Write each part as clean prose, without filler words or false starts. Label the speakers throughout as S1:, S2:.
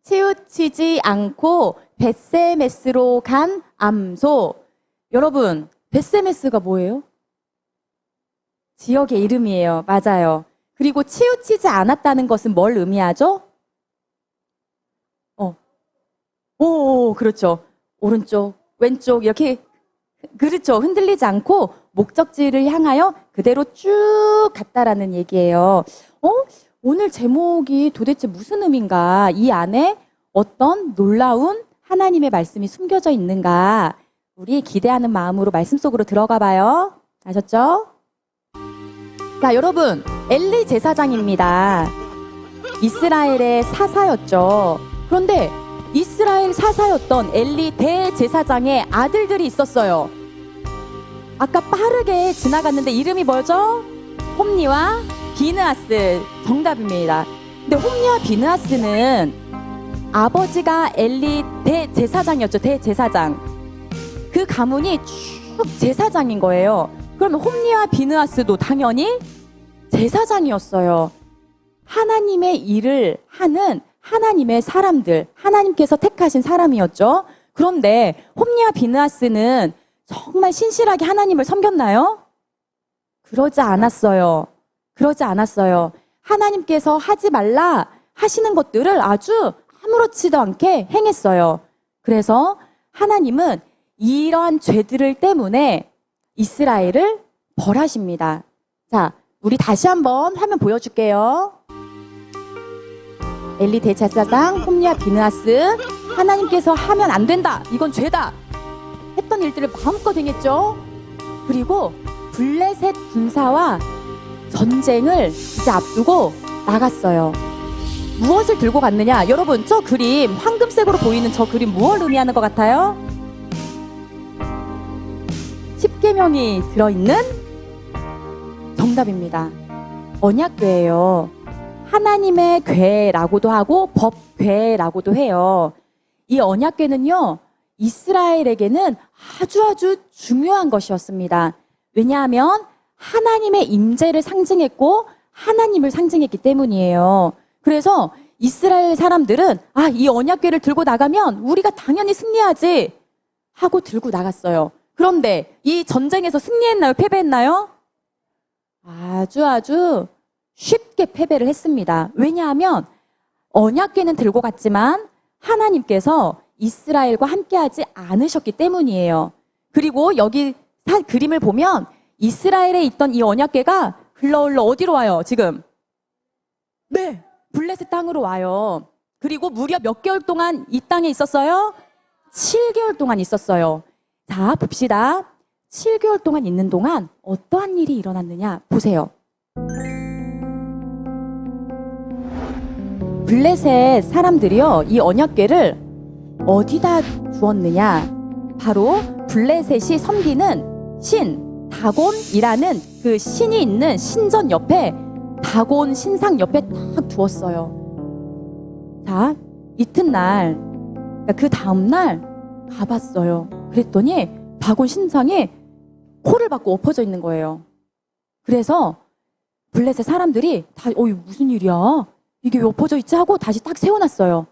S1: 치우치지 않고 벳세메스로 간 암소. 여러분, 벳세메스가 뭐예요? 지역의 이름이에요. 맞아요. 그리고 치우치지 않았다는 것은 뭘 의미하죠? 그렇죠. 오른쪽, 왼쪽 이렇게 그렇죠. 흔들리지 않고 목적지를 향하여 그대로 쭉 갔다라는 얘기예요. 오늘 제목이 도대체 무슨 의미인가? 이 안에 어떤 놀라운 하나님의 말씀이 숨겨져 있는가? 우리 기대하는 마음으로 말씀 속으로 들어가 봐요. 아셨죠? 자, 여러분, 엘리 제사장입니다. 이스라엘의 사사였죠. 그런데 이스라엘 사사였던 엘리 대제사장의 아들들이 있었어요. 아까 빠르게 지나갔는데 이름이 뭐죠? 홈니와 비느하스. 정답입니다. 근데 홈니와 비느하스는 아버지가 엘리 대제사장이었죠. 대제사장. 그 가문이 쭉 제사장인 거예요. 그러면 홈니와 비느하스도 당연히 제사장이었어요. 하나님의 일을 하는 하나님의 사람들, 하나님께서 택하신 사람이었죠. 그런데 홈니와 비느하스는 정말 신실하게 하나님을 섬겼나요? 그러지 않았어요. 그러지 않았어요. 하나님께서 하지 말라 하시는 것들을 아주 아무렇지도 않게 행했어요. 그래서 하나님은 이러한 죄들을 때문에 이스라엘을 벌하십니다. 자, 우리 다시 한번 화면 보여줄게요. 엘리 대제사장, 홈니와 비느하스. 하나님께서 하면 안 된다, 이건 죄다 했던 일들을 마음껏 행했죠. 그리고 블레셋 군사와 전쟁을 이제 앞두고 나갔어요. 무엇을 들고 갔느냐? 여러분, 저 그림, 황금색으로 보이는 저 그림 무엇을 의미하는 것 같아요? 십계명이 들어있는 정답입니다. 언약궤예요. 하나님의 궤라고도 하고 법궤라고도 해요. 이 언약궤는요, 이스라엘에게는 아주 중요한 것이었습니다. 왜냐하면 하나님의 임재를 상징했고 하나님을 상징했기 때문이에요. 그래서 이스라엘 사람들은 이 언약궤를 들고 나가면 우리가 당연히 승리하지 하고 들고 나갔어요. 그런데 이 전쟁에서 승리했나요? 패배했나요? 아주 쉽게 패배를 했습니다. 왜냐하면 언약궤는 들고 갔지만 하나님께서 이스라엘과 함께하지 않으셨기 때문이에요. 그리고 여기 그림을 보면 이스라엘에 있던 이 언약궤가 흘러 어디로 와요, 지금? 네, 블레셋 땅으로 와요. 그리고 무려 몇 개월 동안 이 땅에 있었어요? 7개월 동안 있었어요. 자, 봅시다. 7개월 동안 있는 동안 어떠한 일이 일어났느냐 보세요. 블레셋 사람들이요, 이 언약궤를 어디다 두었느냐? 바로 블레셋이 섬기는 신 다곤이라는 그 신이 있는 신전 옆에, 다곤 신상 옆에 딱 두었어요. 자, 이튿날, 그 다음날 가봤어요. 그랬더니 다곤 신상이 코를 박고 엎어져 있는 거예요. 그래서 블레셋 사람들이 다 무슨 일이야? 이게 왜 엎어져 있지? 하고 다시 딱 세워놨어요.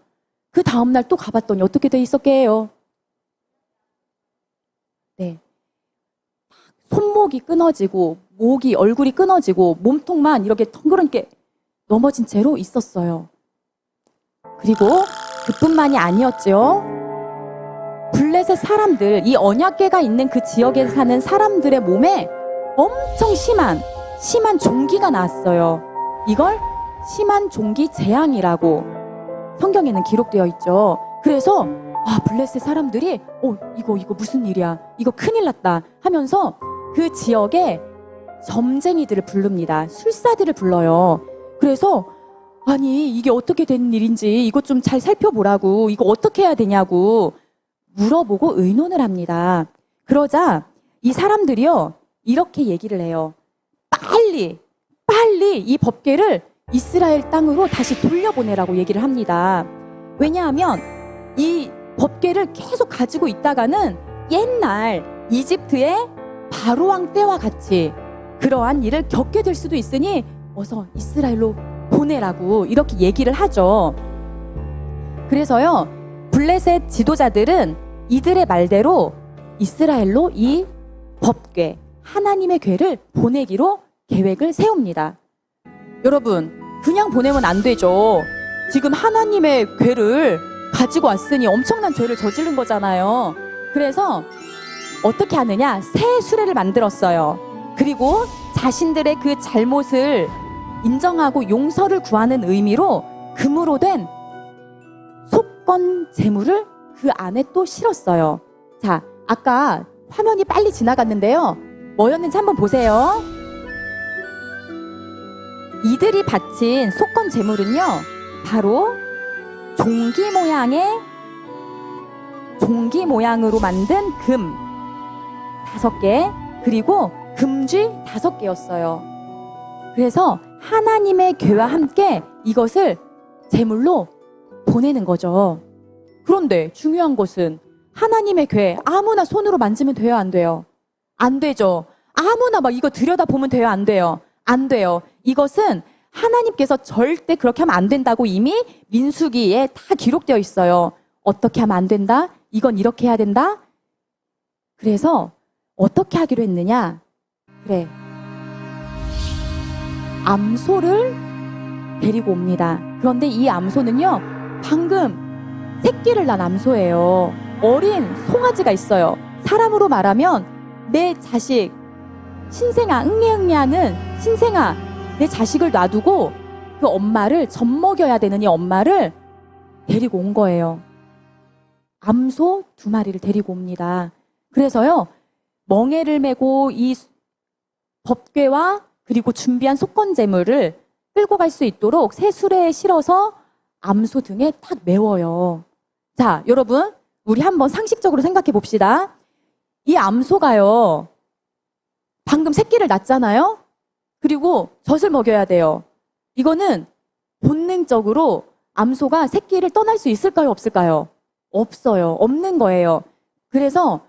S1: 그 다음날 또 가봤더니 어떻게 돼 있었게요? 네, 손목이 끊어지고 목이, 얼굴이 끊어지고 몸통만 이렇게 덩그러니게 넘어진 채로 있었어요. 그리고 그뿐만이 아니었죠. 블레셋 사람들, 이 언약궤가 있는 그 지역에 사는 사람들의 몸에 엄청 심한 종기가 나왔어요. 이걸 심한 종기 재앙이라고 성경에는 기록되어 있죠. 그래서 블레셋 사람들이 이거 무슨 일이야, 이거 큰일 났다 하면서 그 지역에 점쟁이들을 부릅니다. 술사들을 불러요. 그래서 이게 어떻게 된 일인지 이것 좀 잘 살펴보라고, 이거 어떻게 해야 되냐고 물어보고 의논을 합니다. 그러자 이 사람들이요, 이렇게 얘기를 해요. 빨리 이 법궤를 이스라엘 땅으로 다시 돌려보내라고 얘기를 합니다. 왜냐하면 이 법궤를 계속 가지고 있다가는 옛날 이집트의 바로왕 때와 같이 그러한 일을 겪게 될 수도 있으니 어서 이스라엘로 보내라고 이렇게 얘기를 하죠. 그래서요, 블레셋 지도자들은 이들의 말대로 이스라엘로 이 법궤, 하나님의 궤를 보내기로 계획을 세웁니다. 여러분, 그냥 보내면 안 되죠. 지금 하나님의 궤를 가지고 왔으니 엄청난 죄를 저지른 거잖아요. 그래서 어떻게 하느냐? 새 수레를 만들었어요. 그리고 자신들의 그 잘못을 인정하고 용서를 구하는 의미로 금으로 된 속건 제물을 그 안에 또 실었어요. 자, 아까 화면이 빨리 지나갔는데요. 뭐였는지 한번 보세요. 이들이 바친 속건 제물은요, 바로 종기 모양으로 만든 금 5개, 그리고 금쥐 5개였어요. 그래서 하나님의 궤와 함께 이것을 제물로 보내는 거죠. 그런데 중요한 것은 하나님의 궤 아무나 손으로 만지면 돼요, 안 돼요? 안 되죠. 아무나 막 이거 들여다보면 돼요, 안 돼요? 안 돼요. 이것은 하나님께서 절대 그렇게 하면 안 된다고 이미 민수기에 다 기록되어 있어요. 어떻게 하면 안 된다? 이건 이렇게 해야 된다? 그래서 어떻게 하기로 했느냐? 그래, 암소를 데리고 옵니다. 그런데 이 암소는요, 방금 새끼를 낳은 암소예요. 어린 송아지가 있어요. 사람으로 말하면 내 자식, 신생아, 응애응애하는 신생아, 내 자식을 놔두고 그 엄마를 젖먹여야 되는 이 엄마를 데리고 온 거예요. 암소 2마리를 데리고 옵니다. 그래서요, 멍에를 메고 이 법궤와 그리고 준비한 속건제물을 끌고 갈 수 있도록 새 수레에 실어서 암소 등에 탁 메워요. 자, 여러분, 우리 한번 상식적으로 생각해 봅시다. 이 암소가요, 방금 새끼를 낳잖아요? 그리고 젖을 먹여야 돼요. 이거는 본능적으로 암소가 새끼를 떠날 수 있을까요, 없을까요? 없어요. 없는 거예요. 그래서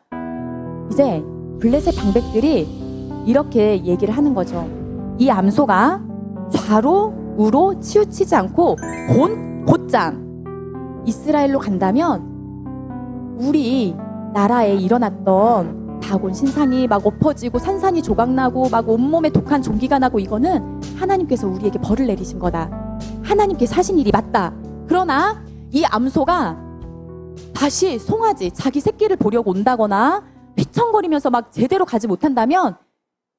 S1: 이제 블레셋 방백들이 이렇게 얘기를 하는 거죠. 이 암소가 좌로 우로 치우치지 않고 곧장 이스라엘로 간다면 우리 나라에 일어났던 다곤 신상이 막 엎어지고 산산이 조각나고 막 온몸에 독한 종기가 나고, 이거는 하나님께서 우리에게 벌을 내리신 거다. 하나님께서 하신 일이 맞다. 그러나 이 암소가 다시 송아지, 자기 새끼를 보려고 온다거나 휘청거리면서 막 제대로 가지 못한다면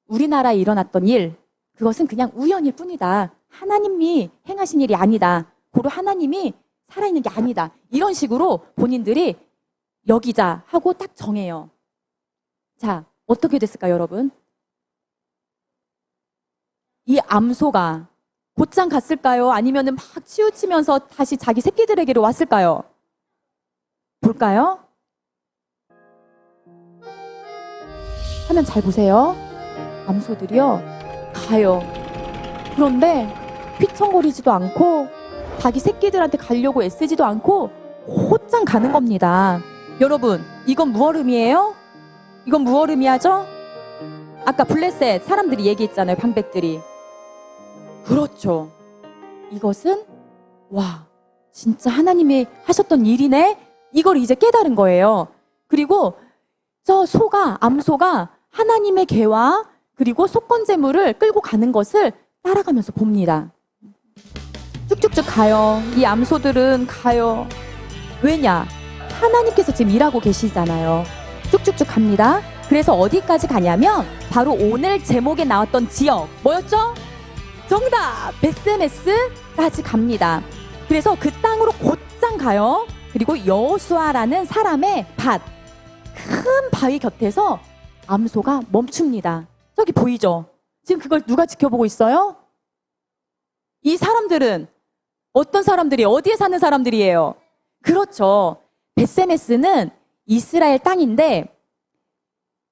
S1: 우리나라에 일어났던 일, 그것은 그냥 우연일 뿐이다. 하나님이 행하신 일이 아니다. 고로 하나님이 살아있는 게 아니다. 이런 식으로 본인들이 여기자 하고 딱 정해요. 자, 어떻게 됐을까요, 여러분? 이 암소가 곧장 갔을까요? 아니면 막 치우치면서 다시 자기 새끼들에게로 왔을까요? 볼까요? 화면 잘 보세요. 암소들이요, 가요. 그런데 휘청거리지도 않고 자기 새끼들한테 가려고 애쓰지도 않고 곧장 가는 겁니다. 여러분, 이건 무얼음이에요? 이건 무얼음이야죠? 아까 블레셋 사람들이 얘기했잖아요, 방백들이. 그렇죠. 이것은 와, 진짜 하나님이 하셨던 일이네? 이걸 이제 깨달은 거예요. 그리고 저 암소가 하나님의 궤와 그리고 속건제물을 끌고 가는 것을 따라가면서 봅니다. 쭉쭉쭉 가요. 이 암소들은 가요. 왜냐? 하나님께서 지금 일하고 계시잖아요. 쭉쭉쭉 갑니다. 그래서 어디까지 가냐면 바로 오늘 제목에 나왔던 지역, 뭐였죠? 정답! 베스메스까지 갑니다. 그래서 그 땅으로 곧장 가요. 그리고 여호수아라는 사람의 큰 바위 곁에서 암소가 멈춥니다. 저기 보이죠? 지금 그걸 누가 지켜보고 있어요? 이 사람들은 어떤 사람들이, 어디에 사는 사람들이에요? 그렇죠. 베스메스는 이스라엘 땅인데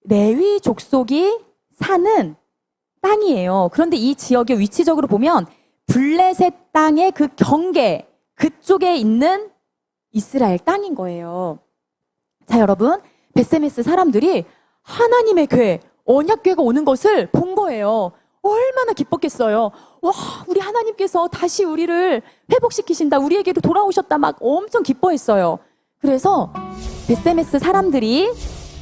S1: 레위 족속이 사는 땅이에요. 그런데 이 지역의 위치적으로 보면 블레셋 땅의 그 경계, 그쪽에 있는 이스라엘 땅인 거예요. 자, 여러분, 베스메스 사람들이 하나님의 궤, 언약궤가 오는 것을 본 거예요. 얼마나 기뻤겠어요. 와, 우리 하나님께서 다시 우리를 회복시키신다. 우리에게로 돌아오셨다. 막 엄청 기뻐했어요. 그래서 베세메스 사람들이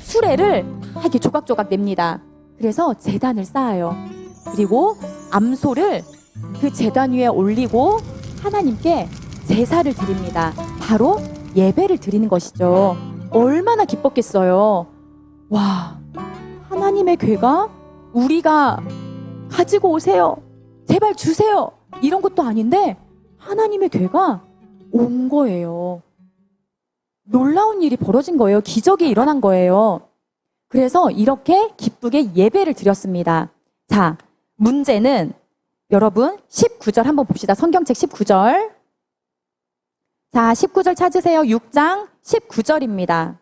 S1: 수레를 다 이렇게 조각조각 냅니다. 그래서 제단을 쌓아요. 그리고 암소를 그 제단 위에 올리고 하나님께 제사를 드립니다. 바로 예배를 드리는 것이죠. 얼마나 기뻤겠어요. 와, 하나님의 괴가 우리가 가지고 오세요. 제발 주세요. 이런 것도 아닌데 하나님의 괴가 온 거예요. 놀라운 일이 벌어진 거예요. 기적이 일어난 거예요. 그래서 이렇게 기쁘게 예배를 드렸습니다. 자, 문제는 여러분 19절 한번 봅시다. 성경책 19절. 자, 19절 찾으세요. 6장 19절입니다.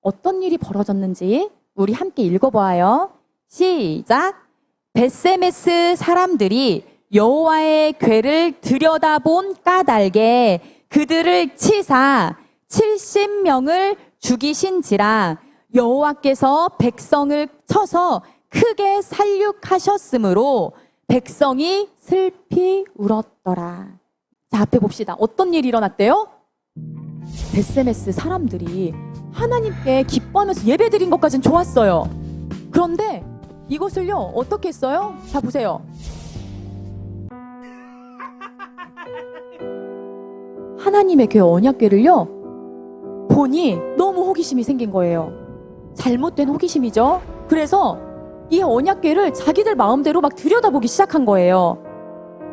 S1: 어떤 일이 벌어졌는지 우리 함께 읽어보아요. 시작. 베세메스 사람들이 여호와의 궤를 들여다본 까닭에 그들을 치사 70명을 죽이신지라 여호와께서 백성을 쳐서 크게 살육하셨으므로 백성이 슬피 울었더라. 자, 앞에 봅시다. 어떤 일이 일어났대요? 베세메스 사람들이 하나님께 기뻐하면서 예배드린 것까지는 좋았어요. 그런데 이것을요, 어떻게 했어요? 자, 보세요. 하나님의 궤 언약궤를요, 보니 너무 호기심이 생긴 거예요. 잘못된 호기심이죠. 그래서 이 언약궤를 자기들 마음대로 막 들여다보기 시작한 거예요.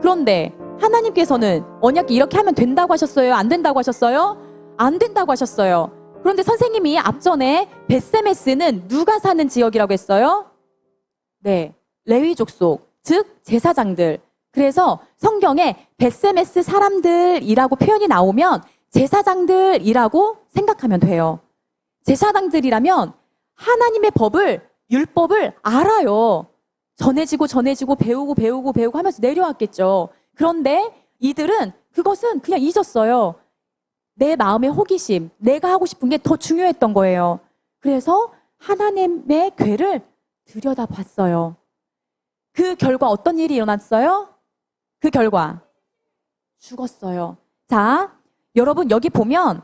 S1: 그런데 하나님께서는 언약궤 이렇게 하면 된다고 하셨어요? 안 된다고 하셨어요? 안 된다고 하셨어요. 그런데 선생님이 앞전에 베세메스는 누가 사는 지역이라고 했어요? 네, 레위 족속, 즉 제사장들. 그래서 성경에 베세메스 사람들이라고 표현이 나오면 제사장들이라고 생각하면 돼요. 제사장들이라면 하나님의 법을, 율법을 알아요. 전해지고 배우고 하면서 내려왔겠죠. 그런데 이들은 그것은 그냥 잊었어요. 내 마음의 호기심, 내가 하고 싶은 게 더 중요했던 거예요. 그래서 하나님의 궤를 들여다봤어요. 그 결과 어떤 일이 일어났어요? 그 결과 죽었어요. 자, 여러분 여기 보면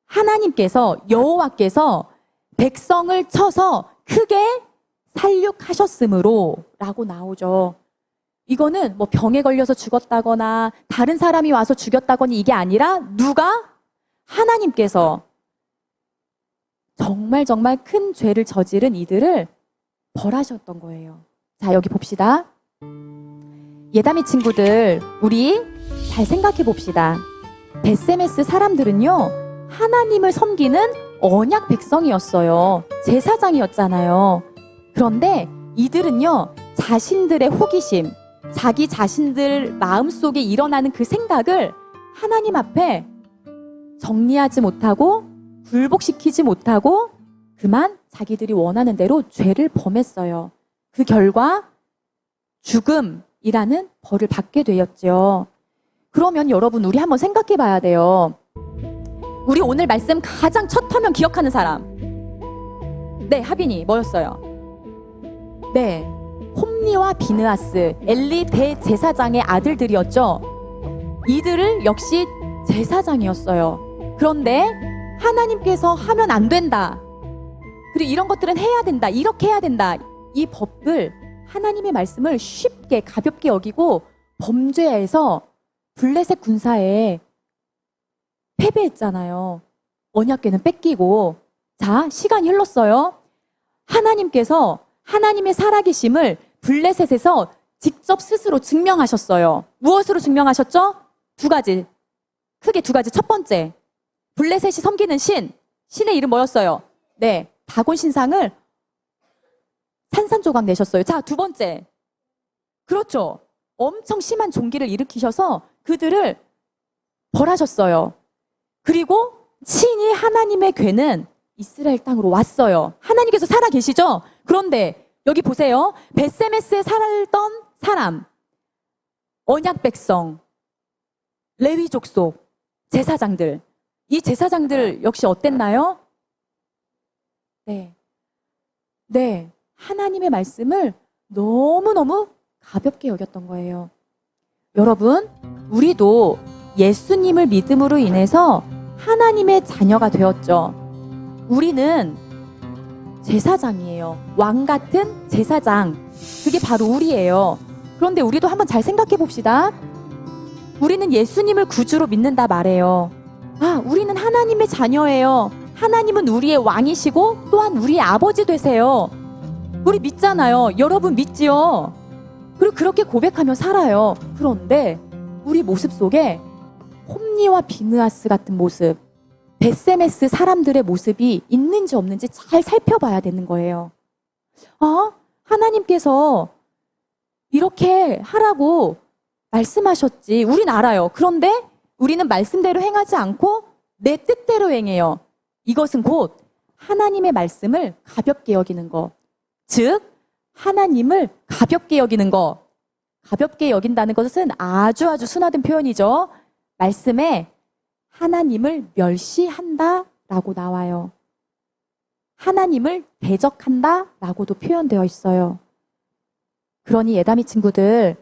S1: 하나님께서, 여호와께서 백성을 쳐서 크게 살육하셨으므로 라고 나오죠. 이거는 뭐 병에 걸려서 죽었다거나 다른 사람이 와서 죽였다거나 이게 아니라 누가? 하나님께서 정말 큰 죄를 저지른 이들을 벌하셨던 거예요. 자, 여기 봅시다. 예다미 친구들, 우리 잘 생각해 봅시다. 베세메스 사람들은요, 하나님을 섬기는 언약 백성이었어요. 제사장이었잖아요. 그런데 이들은요, 자신들의 호기심, 자기 자신들 마음속에 일어나는 그 생각을 하나님 앞에 정리하지 못하고 굴복시키지 못하고 그만 자기들이 원하는 대로 죄를 범했어요. 그 결과 죽음이라는 벌을 받게 되었죠. 그러면 여러분, 우리 한번 생각해 봐야 돼요. 우리 오늘 말씀 가장 첫 화면 기억하는 사람. 네, 하빈이 뭐였어요? 네, 홈리와 비느하스, 엘리 대제사장의 아들들이었죠. 이들을 역시 제사장이었어요. 그런데 하나님께서 하면 안 된다, 그리고 이런 것들은 해야 된다, 이렇게 해야 된다, 이 법을, 하나님의 말씀을 쉽게 가볍게 여기고 범죄해서 블레셋 군사에 패배했잖아요. 언약궤는 뺏기고. 자, 시간이 흘렀어요. 하나님께서 하나님의 살아계심을 블레셋에서 직접 스스로 증명하셨어요. 무엇으로 증명하셨죠? 두 가지. 크게 두 가지. 첫 번째, 블레셋이 섬기는 신의 이름 뭐였어요? 네, 다곤 신상을 산산조각 내셨어요. 자, 두 번째. 그렇죠. 엄청 심한 종기를 일으키셔서 그들을 벌하셨어요. 그리고 친히 하나님의 궤는 이스라엘 땅으로 왔어요. 하나님께서 살아 계시죠? 그런데 여기 보세요. 베세메스에 살던 사람, 언약 백성, 레위 족속, 제사장들. 이 제사장들 역시 어땠나요? 네, 하나님의 말씀을 너무너무 가볍게 여겼던 거예요. 여러분, 우리도 예수님을 믿음으로 인해서 하나님의 자녀가 되었죠. 우리는 제사장이에요. 왕 같은 제사장. 그게 바로 우리예요. 그런데 우리도 한번 잘 생각해 봅시다. 우리는 예수님을 구주로 믿는다 말해요. 아, 우리는 하나님의 자녀예요. 하나님은 우리의 왕이시고 또한 우리의 아버지 되세요. 우리 믿잖아요. 여러분 믿지요? 그리고 그렇게 고백하며 살아요. 그런데 우리 모습 속에 홈리와 비느하스 같은 모습, 벳세메스 사람들의 모습이 있는지 없는지 잘 살펴봐야 되는 거예요. 하나님께서 이렇게 하라고 말씀하셨지. 우린 알아요. 그런데 우리는 말씀대로 행하지 않고 내 뜻대로 행해요. 이것은 곧 하나님의 말씀을 가볍게 여기는 것. 즉, 하나님을 가볍게 여기는 것. 가볍게 여긴다는 것은 아주 순화된 표현이죠. 말씀에 하나님을 멸시한다 라고 나와요. 하나님을 대적한다 라고도 표현되어 있어요. 그러니 예다미 친구들,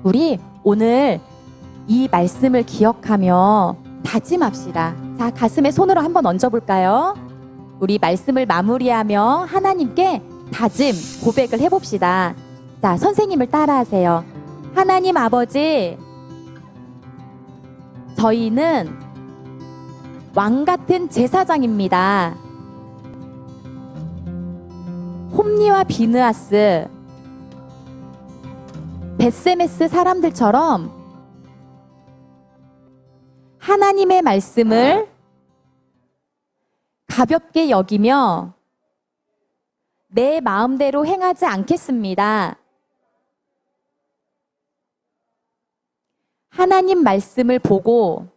S1: 우리 오늘 이 말씀을 기억하며 다짐합시다. 자, 가슴에 손으로 한번 얹어볼까요? 우리 말씀을 마무리하며 하나님께 다짐, 고백을 해봅시다. 자, 선생님을 따라하세요. 하나님 아버지, 저희는 왕 같은 제사장입니다. 홈리와 비느하스, 벳세메스 사람들처럼 하나님의 말씀을 가볍게 여기며 내 마음대로 행하지 않겠습니다. 하나님 말씀을 보고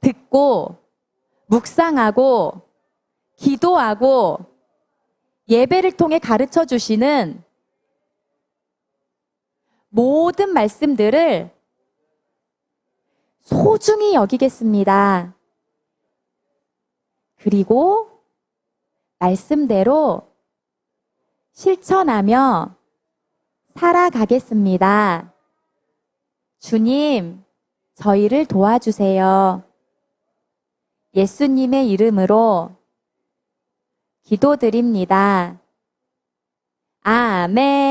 S1: 듣고 묵상하고 기도하고 예배를 통해 가르쳐 주시는 모든 말씀들을 소중히 여기겠습니다. 그리고 말씀대로 실천하며 살아가겠습니다. 주님, 저희를 도와주세요. 예수님의 이름으로 기도드립니다. 아멘.